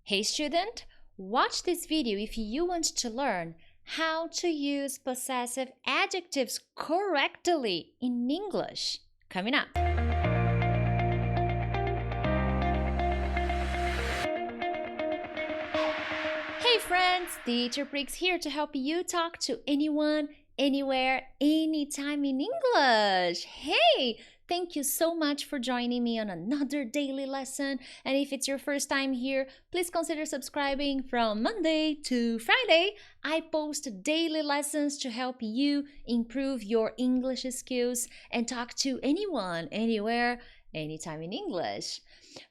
Hey student, watch this video if you want to learn how to use possessive adjectives correctly in English. Coming up. Hey friends, Teacher Prix here to help you talk to anyone, anywhere, anytime in English. Hey! Thank you so much for joining me on another daily lesson. And if it's your first time here, please consider subscribing. From Monday to Friday, I post daily lessons to help you improve your English skills and talk to anyone, anywhere, anytime in English.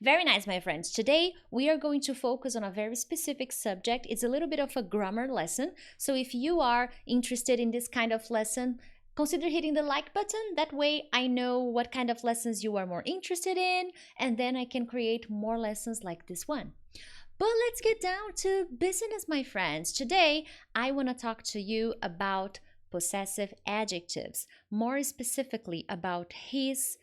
Very nice, my friends. Today, we are going to focus on a very specific subject. It's a little bit of a grammar lesson. So if you are interested in this kind of lesson, consider hitting the like button. That way I know what kind of lessons you are more interested in, and then I can create more lessons like this one. But let's get down to business, my friends. Today, I want to talk to you about possessive adjectives, more specifically about his,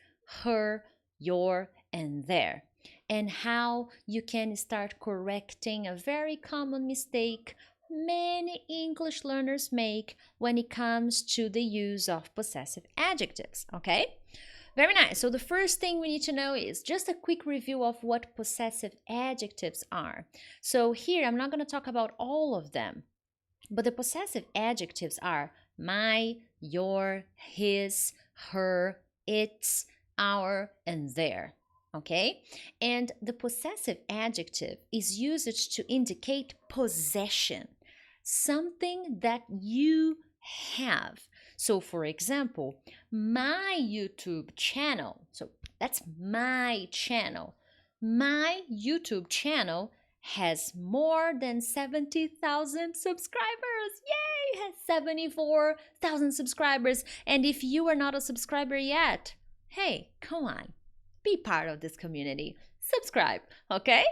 her, your, and their, and how you can start correcting a very common mistake many English learners make when it comes to the use of possessive adjectives, okay? Very nice. So the first thing we need to know is just a quick review of what possessive adjectives are. So here, I'm not going to talk about all of them, but the possessive adjectives are my, your, his, her, its, our, and their. Okay? And the possessive adjective is used to indicate possession, something that you have. So for example, my YouTube channel, so that's my channel. My YouTube channel has more than 70,000 subscribers. Yay! It has 74,000 subscribers. And if you are not a subscriber yet, hey, come on. Be part of this community. Subscribe, okay?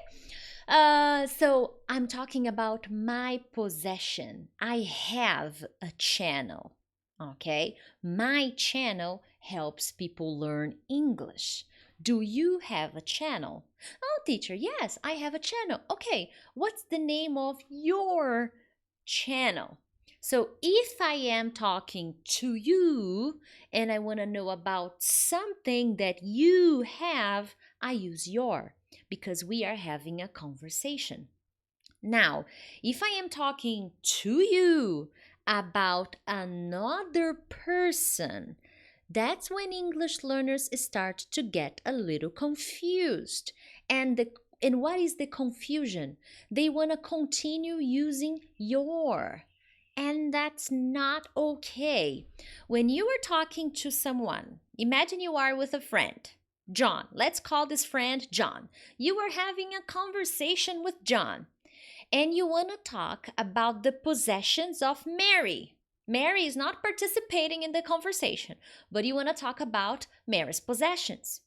So I'm talking about my possession. I have a channel, okay? My channel helps people learn English. Do you have a channel? Oh, teacher, yes, I have a channel. Okay, what's the name of your channel? So if I am talking to you and I want to know about something that you have, I use your, because we are having a conversation. Now, if I am talking to you about another person, that's when English learners start to get a little confused. And what is the confusion? They want to continue using your. And that's not okay. When you are talking to someone, imagine you are with a friend, John. Let's call this friend John. You are having a conversation with John, and you want to talk about the possessions of Mary. Mary is not participating in the conversation, but you want to talk about Mary's possessions.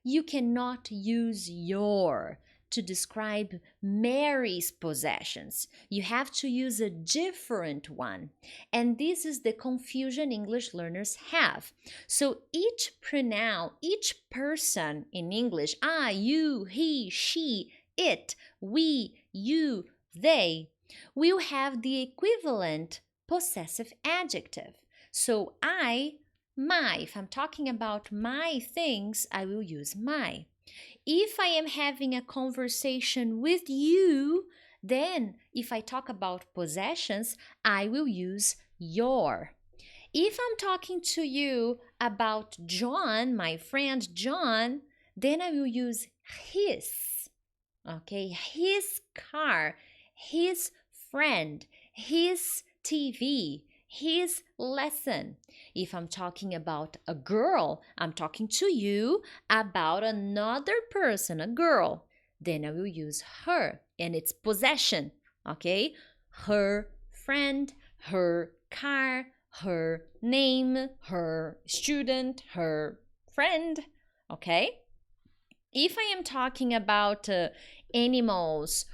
You cannot use your to describe Mary's possessions. You have to use a different one. And this is the confusion English learners have. So each pronoun, each person in English, I, you, he, she, it, we, you, they, will have the equivalent possessive adjective. So I, my, if I'm talking about my things, I will use my. If I am having a conversation with you, then if I talk about possessions, I will use your. If I'm talking to you about John, my friend John, then I will use his. Okay, his car, his friend, his TV, his lesson. If I'm talking about a girl, I'm talking to you about another person, a girl, then I will use her and its possession, okay? Her friend, her car, her name, her student, her friend, okay? If I am talking about animals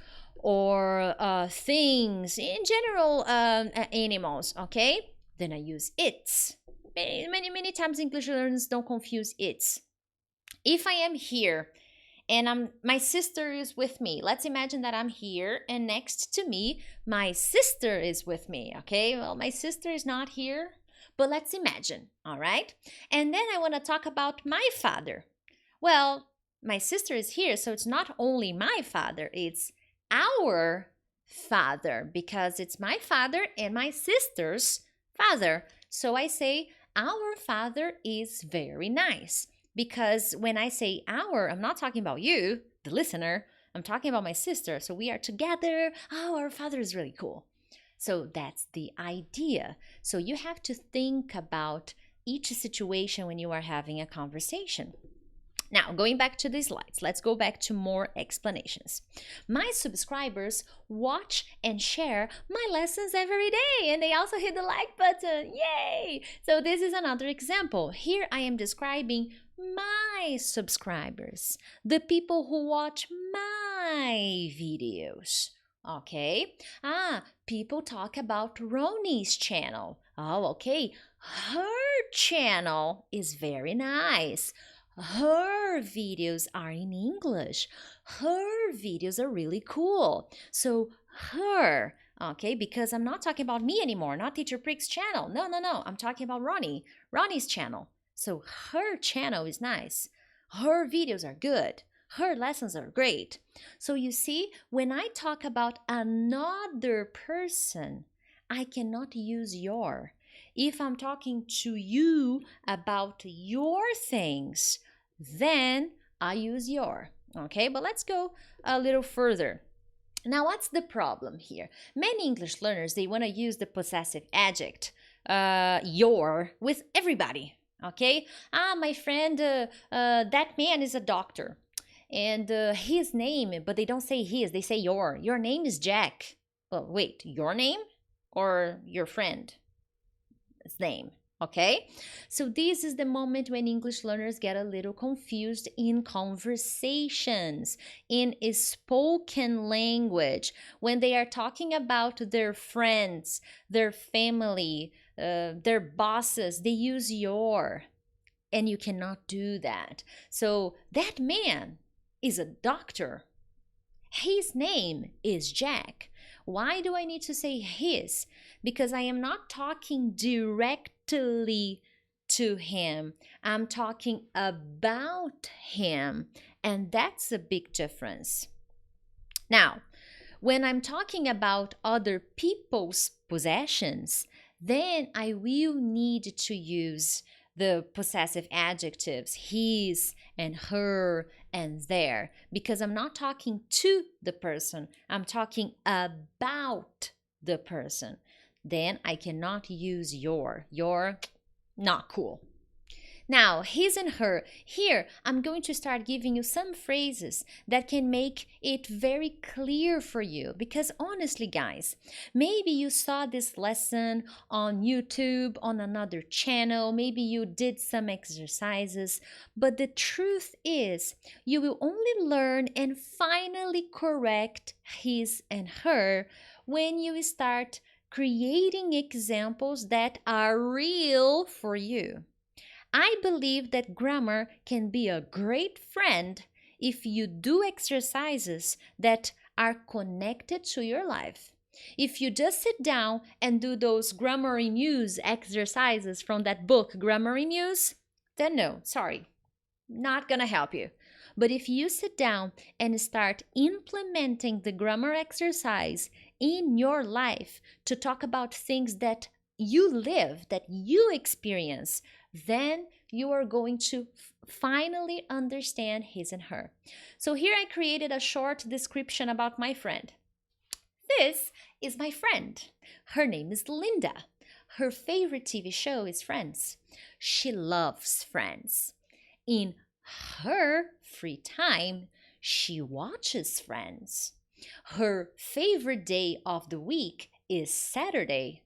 or things, in general, animals, okay? Then I use its. Many times English learners don't confuse its. If I am here and my sister is with me. Let's imagine that I'm here and next to me, my sister is with me, okay? Well, my sister is not here, but let's imagine, all right? And then I want to talk about my father. Well, my sister is here, so it's not only my father, it's our father because it's my father and my sister's father. So I say, our father is very nice. Because when I say our, I'm not talking about you, the listener. I'm talking about my sister. So we are together. Oh, our father is really cool. So that's the idea. So you have to think about each situation when you are having a conversation. Now, going back to the slides, let's go back to more explanations. My subscribers watch and share my lessons every day, and they also hit the like button. Yay! So this is another example. Here I am describing my subscribers, the people who watch my videos. Okay. People talk about Roni's channel. Oh, okay. Her channel is very nice. Her videos are in English. Her videos are really cool. So her, okay, because I'm not talking about me anymore, not Teacher Prix channel. No. I'm talking about Ronnie's channel. So her channel is nice. Her videos are good. Her lessons are great. So you see, when I talk about another person, I cannot use your. If I'm talking to you about your things, then I use your. Okay, but let's go a little further. Now, what's the problem here? Many English learners, they want to use the possessive adjective, your, with everybody. Okay? My friend, that man is a doctor. And his name, but they don't say his, they say your. Your name is Jack. Oh, wait, your name or your friend's name? Okay, so this is the moment when English learners get a little confused in conversations, in spoken language, when they are talking about their friends, their family, their bosses, they use your, and you cannot do that. So that man is a doctor. His name is Jack. Why do I need to say his? Because I am not talking directly to him. I'm talking about him. And that's a big difference. Now, when I'm talking about other people's possessions, then I will need to use the possessive adjectives his and her and their, because I'm not talking to the person, I'm talking about the person. Then I cannot use your. Your, not cool. Now, his and her. Here, I'm going to start giving you some phrases that can make it very clear for you. Because honestly, guys, maybe you saw this lesson on YouTube, on another channel, maybe you did some exercises, but the truth is, you will only learn and finally correct his and her when you start creating examples that are real for you. I believe that grammar can be a great friend if you do exercises that are connected to your life. If you just sit down and do those Grammar Muse exercises from that book, Grammar Muse, then no, sorry, not gonna help you. But if you sit down and start implementing the grammar exercise in your life to talk about things that you live, that you experience, then you are going to finally understand his and her. So here I created a short description about my friend. This is my friend. Her name is Linda. Her favorite TV show is Friends. She loves Friends. In her free time, she watches Friends. Her favorite day of the week is Saturday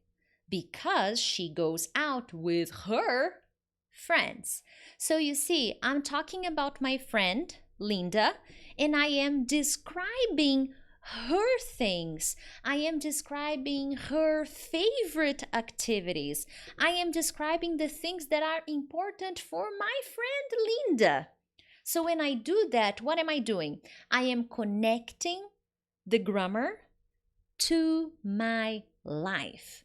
because she goes out with her friends. So you see, I'm talking about my friend, Linda, and I am describing her things. I am describing her favorite activities. I am describing the things that are important for my friend Linda. So when I do that, what am I doing? I am connecting the grammar to my life.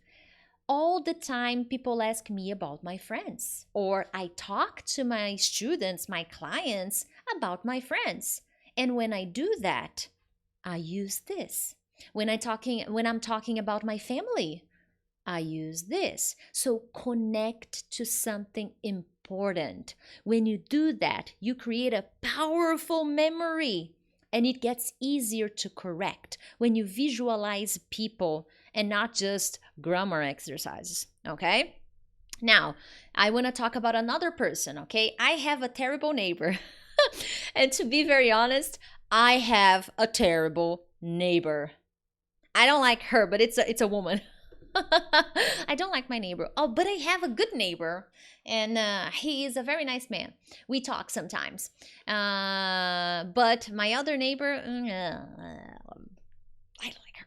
All the time, people ask me about my friends, or I talk to my students, my clients about my friends. And when I do that, I use this. When I'm talking about my family, I use this. So connect to something important. When you do that, you create a powerful memory and it gets easier to correct when you visualize people and not just grammar exercises, okay? Now, I want to talk about another person, okay? I have a terrible neighbor. And to be very honest, I have a terrible neighbor. I don't like her, but it's a woman. I don't like my neighbor. Oh, but I have a good neighbor, and he is a very nice man. We talk sometimes. But my other neighbor, I don't like her.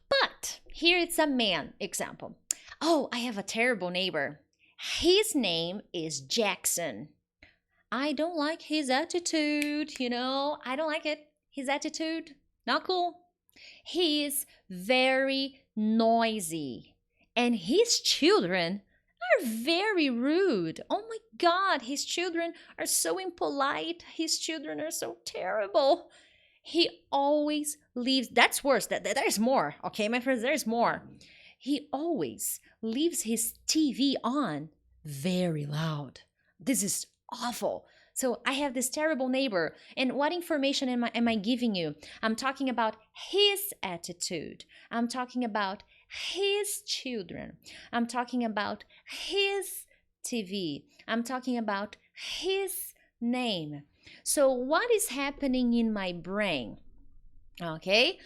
But here it's a man example. Oh, I have a terrible neighbor. His name is Jackson. I don't like his attitude, I don't like it. His attitude, not cool. He is very noisy, and his children are very rude. Oh my God, his children are so impolite. His children are so terrible. He always leaves. That's worse. There's more. Okay, my friends, there's more. He always leaves his TV on very loud. This is awful. So I have this terrible neighbor. And what information am I giving you? I'm talking about his attitude. I'm talking about his children. I'm talking about his TV. I'm talking about his name. So what is happening in my brain? Okay,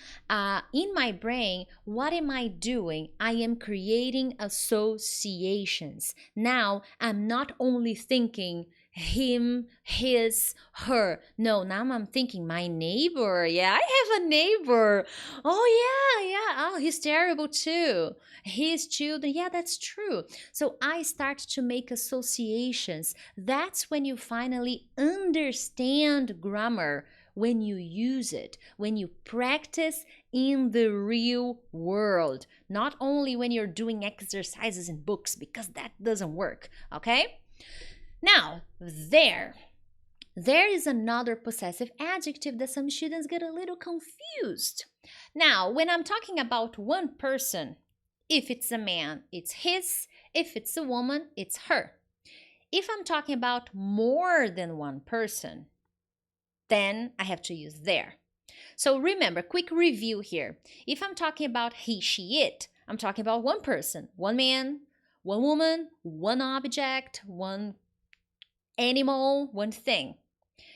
in my brain, what am I doing? I am creating associations. Now, I'm not only thinking him, his, her. No, now I'm thinking my neighbor. Yeah, I have a neighbor. Oh, yeah. Oh, he's terrible too. His children. Yeah, that's true. So I start to make associations. That's when you finally understand grammar, when you use it, when you practice in the real world, not only when you're doing exercises in books, because that doesn't work, okay? Now, there is another possessive adjective that some students get a little confused. Now, when I'm talking about one person, if it's a man, it's his. If it's a woman, it's her. If I'm talking about more than one person, then I have to use there. So remember, quick review here. If I'm talking about he, she, it, I'm talking about one person, one man, one woman, one object, one animal, one thing.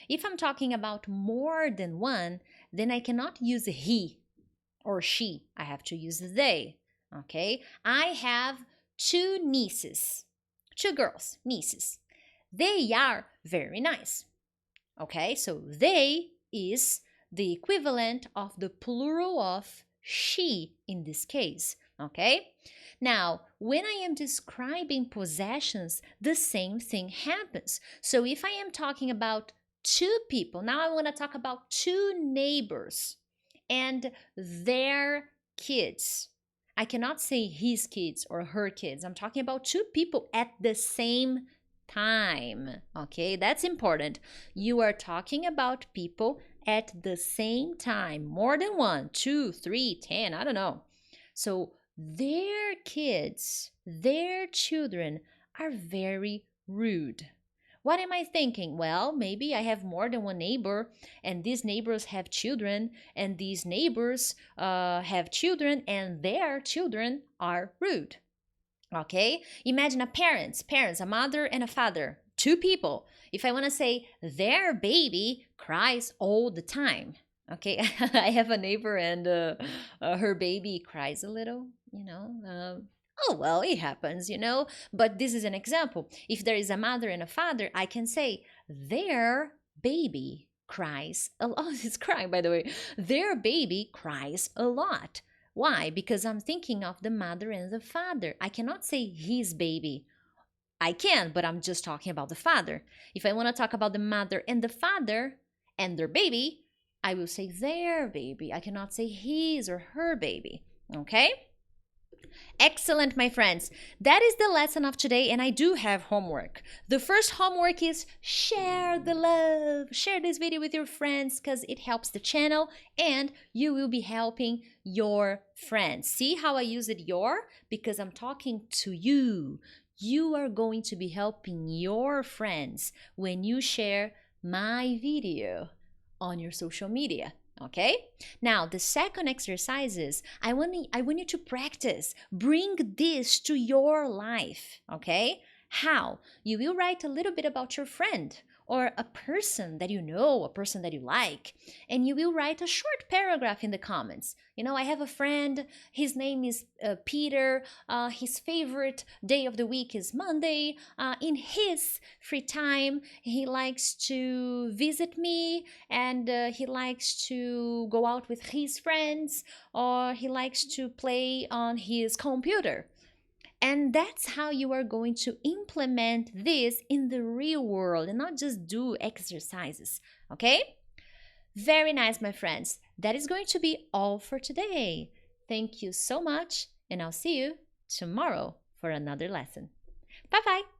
If I'm talking about more than one, then I cannot use he or she. I have to use they. Okay? I have two nieces, two girls, nieces. They are very nice. Okay, so they is the equivalent of the plural of she in this case. Okay, now when I am describing possessions, the same thing happens. So if I am talking about two people, now I want to talk about two neighbors and their kids. I cannot say his kids or her kids. I'm talking about two people at the same time. Okay, that's important. You are talking about people at the same time, more than one, two, three, 10, I don't know. So their kids, their children are very rude. What am I thinking? Well, maybe I have more than one neighbor, and these neighbors have children, and these neighbors have children, and their children are rude. Okay, imagine parents, a mother and a father, two people. If I want to say their baby cries all the time, okay, I have a neighbor and her baby cries a little, oh, well, it happens, but this is an example. If there is a mother and a father, I can say their baby cries a lot. Oh, it's crying, by the way. Their baby cries a lot. Why? Because I'm thinking of the mother and the father. I cannot say his baby. I can, but I'm just talking about the father. If I want to talk about the mother and the father and their baby, I will say their baby. I cannot say his or her baby. Okay? Excellent, my friends. That is the lesson of today, and I do have homework. The first homework is share the love. Share this video with your friends because it helps the channel and you will be helping your friends. See how I use it your? Because I'm talking to you. You are going to be helping your friends when you share my video on your social media. Okay? Now, the second exercise is I want you to practice. Bring this to your life. Okay? How? You will write a little bit about your friend or a person that you know, a person that you like, and you will write a short paragraph in the comments. You know, I have a friend, his name is Peter, his favorite day of the week is Monday. In his free time, he likes to visit me and he likes to go out with his friends or he likes to play on his computer. And that's how you are going to implement this in the real world and not just do exercises, okay? Very nice, my friends. That is going to be all for today. Thank you so much, and I'll see you tomorrow for another lesson. Bye-bye.